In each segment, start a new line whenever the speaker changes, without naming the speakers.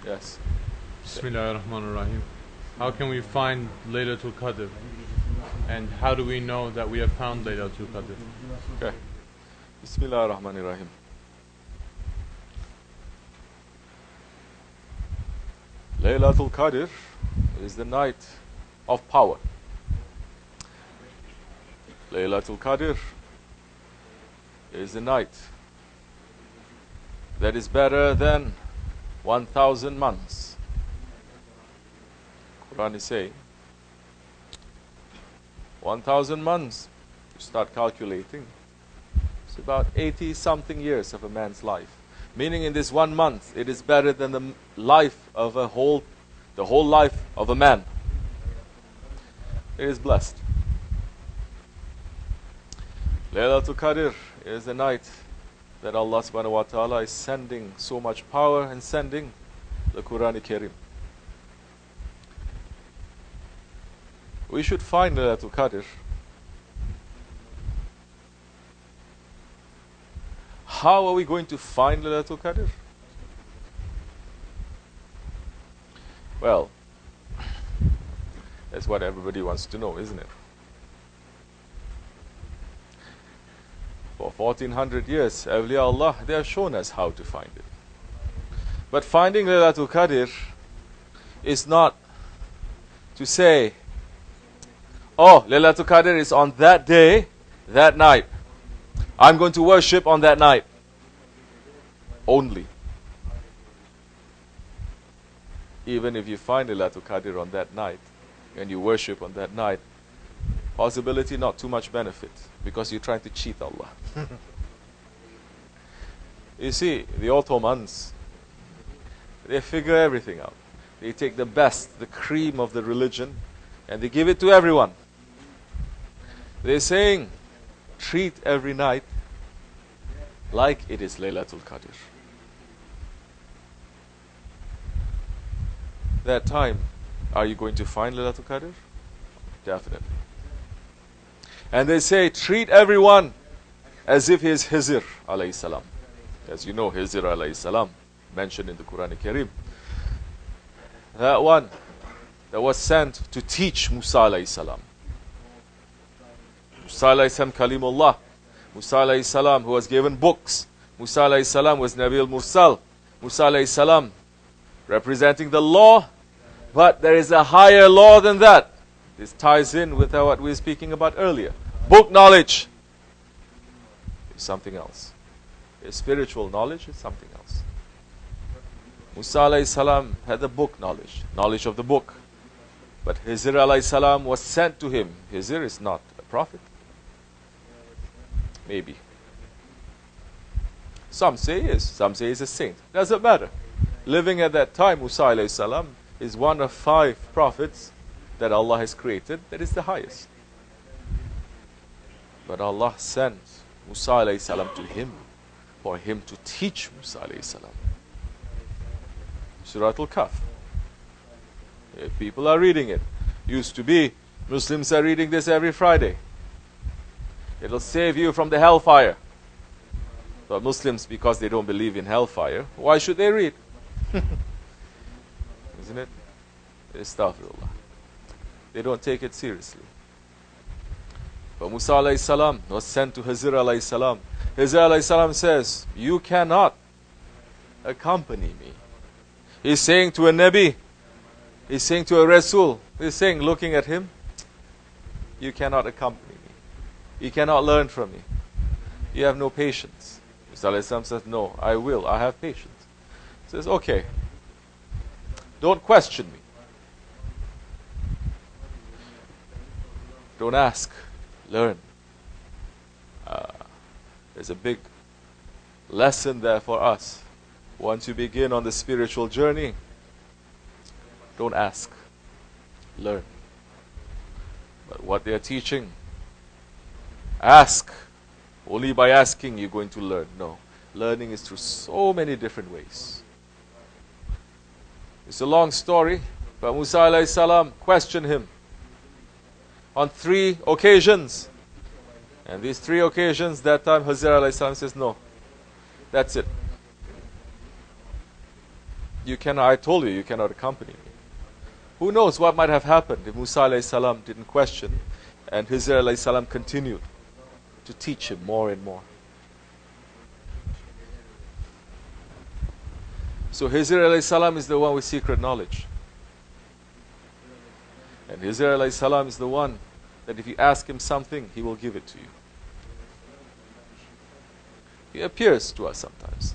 Yes.
Bismillahirrahmanirrahim. How can we find Laylatul Qadr? And how do we know that we have found Laylatul Qadr?
Okay. Bismillahirrahmanirrahim. Laylatul Qadr is the night of power. Laylatul Qadr is the night that is better than 1,000 months. Quran is saying 1,000 months. You start calculating, it's about 80 something years of a man's life. Meaning in this 1 month, it is better than the life of the whole life of a man. It is blessed. Laylatul Qadr is the night that Allah subhanahu wa ta'ala is sending so much power and sending the Quran Karim. We should find Laylatul Qadr. How are we going to find Laylatul Qadr? Well, that's what everybody wants to know, isn't it? For 1400 years, awliya Allah, they have shown us how to find it. But finding Laylatul Qadr is not to say, oh, Laylatul Qadr is on that day, that night. I'm going to worship on that night only. Even if you find Laylatul Qadr on that night and you worship on that night, possibility not too much benefit because you're trying to cheat Allah. You see, the Ottomans, they figure everything out. They take the best, the cream of the religion, and they give it to everyone. They're saying, treat every night like it is Laylatul Qadr. That time, are you going to find Laylatul Qadr? Definitely. And they say, treat everyone as if he is Hizr alayhi salam. As you know, Hizr alayhi salam, mentioned in the Quran Karim. That one that was sent to teach Musa alayhi salam. Musa alayhi salam Kalimullah. Musa alayhi salam who was given books. Musa alayhi salam was Nabi al-Mursal. Musa alayhi salam representing the law. But there is a higher law than that. This ties in with what we were speaking about earlier. Book knowledge is something else. Spiritual knowledge is something else. Musa alayhi salam had the book knowledge, knowledge of the book. But Hizr alayhi salam was sent to him. Hizr is not a prophet. Maybe. Some say yes, some say he's a saint. Doesn't matter. Living at that time, Musa alayhi salam is one of 5 prophets that Allah has created that is the highest. But Allah sent Musa alayhi salam to him for him to teach Musa alayhi salam. Surah Al-Kahf. If people are reading it, used to be, Muslims are reading this every Friday. It'll save you from the hellfire. But Muslims, because they don't believe in hellfire, why should they read? Isn't it? Astaghfirullah. They don't take it seriously. But Musa alayhi salam was sent to Hizr alayhi salam. Hizr alayhi salam says, you cannot accompany me. He's saying to a Nabi, he's saying to a Rasul, he's saying, looking at him, you cannot accompany me. You cannot learn from me. You have no patience. Musa alayhi salam says, no, I will. I have patience. He says, okay. Don't question me. Don't ask. Learn. There's a big lesson there for us. Once you begin on the spiritual journey, don't ask. Learn. But what they are teaching, ask. Only by asking you're going to learn. No. Learning is through so many different ways. It's a long story, but Musa alayhi salam questioned him on 3 occasions. And these 3 occasions, that time Hizr alayhi salam says, no, that's it. You cannot, I told you, you cannot accompany me. Who knows what might have happened if Musa alayhi salam didn't question and Hizr alayhi salam continued to teach him more and more. So Hizr alayhi salam is the one with secret knowledge. And Hizr alayhi salam is the one that if you ask him something, he will give it to you. He appears to us sometimes.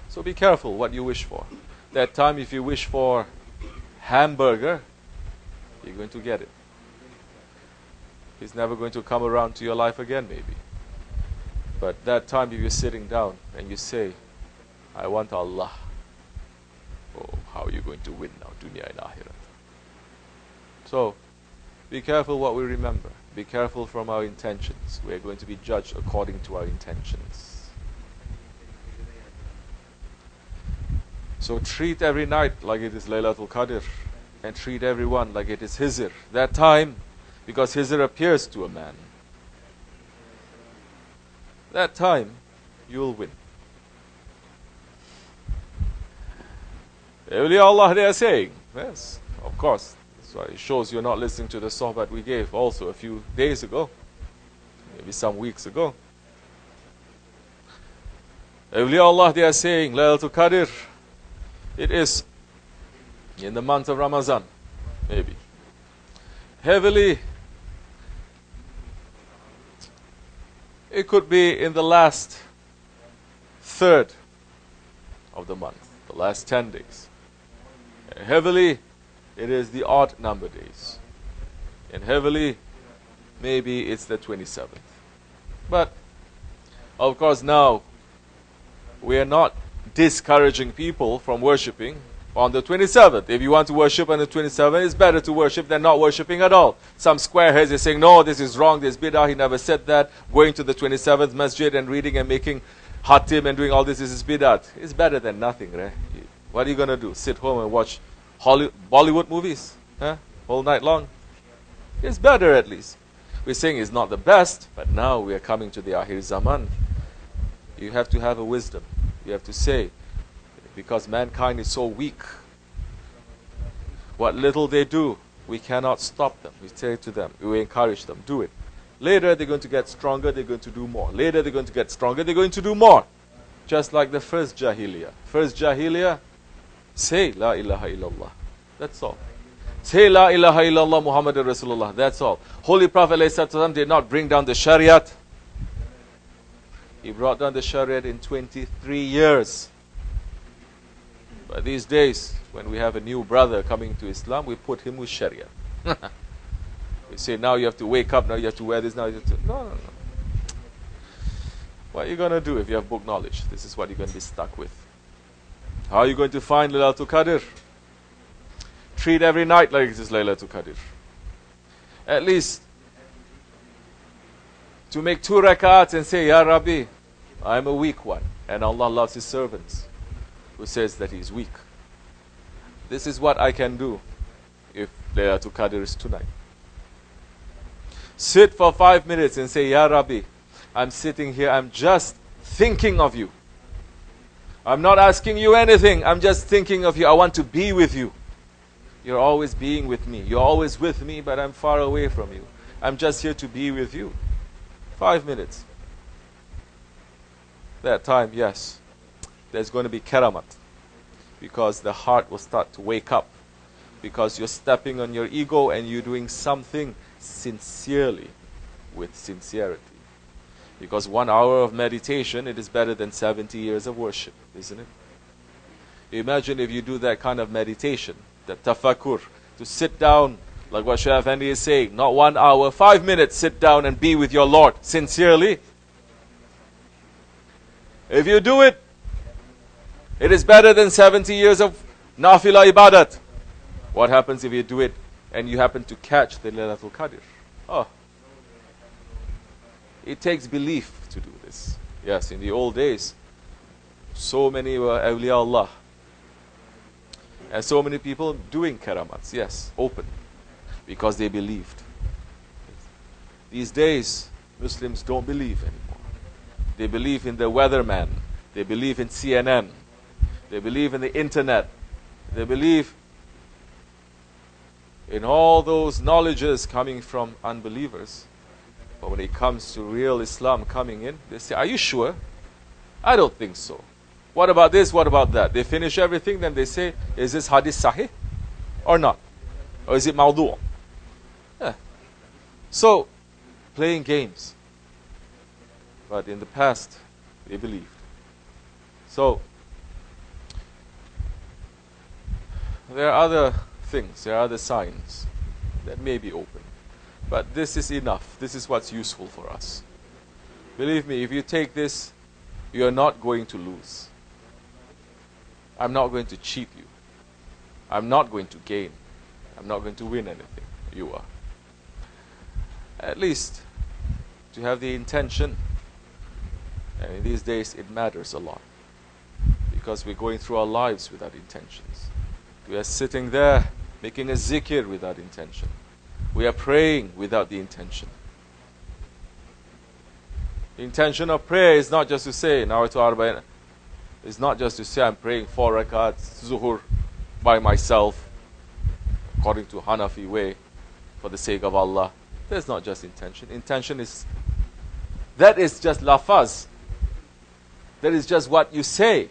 So be careful what you wish for. That time if you wish for hamburger, you're going to get it. He's never going to come around to your life again maybe. But that time if you're sitting down and you say, I want Allah. Oh, how are you going to win now, dunya and akhirat? So, be careful what we remember. Be careful from our intentions. We are going to be judged according to our intentions. So treat every night like it is Laylatul Qadr, and treat everyone like it is Hizr. That time, because Hizr appears to a man, that time you will win. Awliya Allah, they are saying, yes, of course. So it shows you're not listening to the sohbat we gave also a few days ago, maybe some weeks ago. Awliya Allah, they are saying, Laylatul Qadr, it is in the month of Ramadan, maybe. Heavily, it could be in the last third of the month, the last 10 days. Heavily, it is the odd number days. And heavily, maybe it's the 27th. But, of course, now, we are not discouraging people from worshipping on the 27th. If you want to worship on the 27th, it's better to worship than not worshipping at all. Some squareheads are saying, no, this is wrong, this is bid'ah, he never said that. Going to the 27th masjid and reading and making hatim and doing all this is bid'ah. It's better than nothing, right? What are you going to do? Sit home and watch Bollywood movies? All night long? It's better at least. We're saying it's not the best, but now we are coming to the Akhir Zaman. You have to have a wisdom. You have to say, because mankind is so weak, what little they do, we cannot stop them. We say to them, we encourage them, do it. Later they're going to get stronger, they're going to do more. Later they're going to get stronger, they're going to do more. Just like the first Jahiliyyah. First Jahiliyyah, say La ilaha illallah. That's all. Say La ilaha illallah Muhammadur Rasulullah. That's all. Holy Prophet ﷺ did not bring down the Shariat. He brought down the Shariat in 23 years. But these days, when we have a new brother coming to Islam, we put him with Shariat. We say, now you have to wake up, now you have to wear this, now you have to... No. What are you going to do if you have book knowledge? This is what you're going to be stuck with. How are you going to find Laylatul Qadr? Treat every night like it is Laylatul Qadr. At least, to make 2 rak'ats and say, Ya Rabbi, I am a weak one. And Allah loves His servants. Who says that he is weak. This is what I can do if Laylatul Qadr is tonight. Sit for 5 minutes and say, Ya Rabbi, I'm sitting here, I'm just thinking of you. I'm not asking you anything, I'm just thinking of you. I want to be with you. You're always being with me. You're always with me, but I'm far away from you. I'm just here to be with you. 5 minutes. That time, yes. There's going to be karamat, because the heart will start to wake up, because you're stepping on your ego and you're doing something sincerely, with sincerity. Because 1 hour of meditation, it is better than 70 years of worship, isn't it? Imagine if you do that kind of meditation, the tafakkur, to sit down, like what Shaykh Effendi is saying, not 1 hour, 5 minutes, sit down and be with your Lord, sincerely. If you do it, it is better than 70 years of nafila ibadat. What happens if you do it and you happen to catch the Laylatul Qadr? Oh. It takes belief to do this. Yes, in the old days, so many were awliya Allah. And so many people doing karamats, yes, open. Because they believed. These days, Muslims don't believe anymore. They believe in the weatherman. They believe in CNN. They believe in the internet. They believe in all those knowledges coming from unbelievers. But when it comes to real Islam coming in, they say, are you sure? I don't think so. What about this? What about that? They finish everything, then they say, is this hadith sahih or not? Or is it mawdu'? Yeah. So, playing games. But in the past, they believed. So, there are other things, there are other signs that may be open. But this is enough. This is what's useful for us. Believe me, if you take this, you're not going to lose. I'm not going to cheat you. I'm not going to gain. I'm not going to win anything. You are. At least to have the intention. And in these days, it matters a lot. Because we're going through our lives without intentions. We are sitting there making a zikr without intention. We are praying without the intention. The intention of prayer is not just to say, Nawaitu Arba'in. It's not just to say, I'm praying 4 rakats, zuhur, by myself, according to Hanafi way, for the sake of Allah. That's not just intention. Intention is, that is just lafaz. That is just what you say.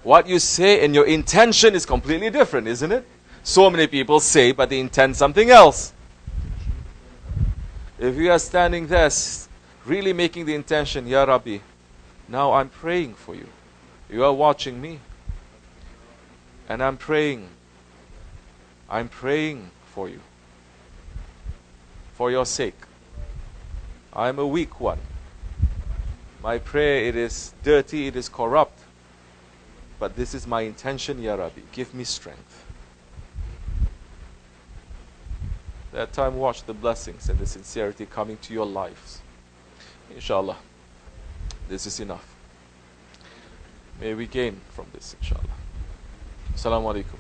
What you say and your intention is completely different, isn't it? So many people say, but they intend something else. If you are standing there, really making the intention, Ya Rabbi, now I'm praying for you. You are watching me. And I'm praying. I'm praying for you. For your sake. I'm a weak one. My prayer, it is dirty, it is corrupt. But this is my intention, Ya Rabbi. Give me strength. That time, watch the blessings and the sincerity coming to your lives. Inshallah. This is enough. May we gain from this, inshallah. Assalamu alaikum.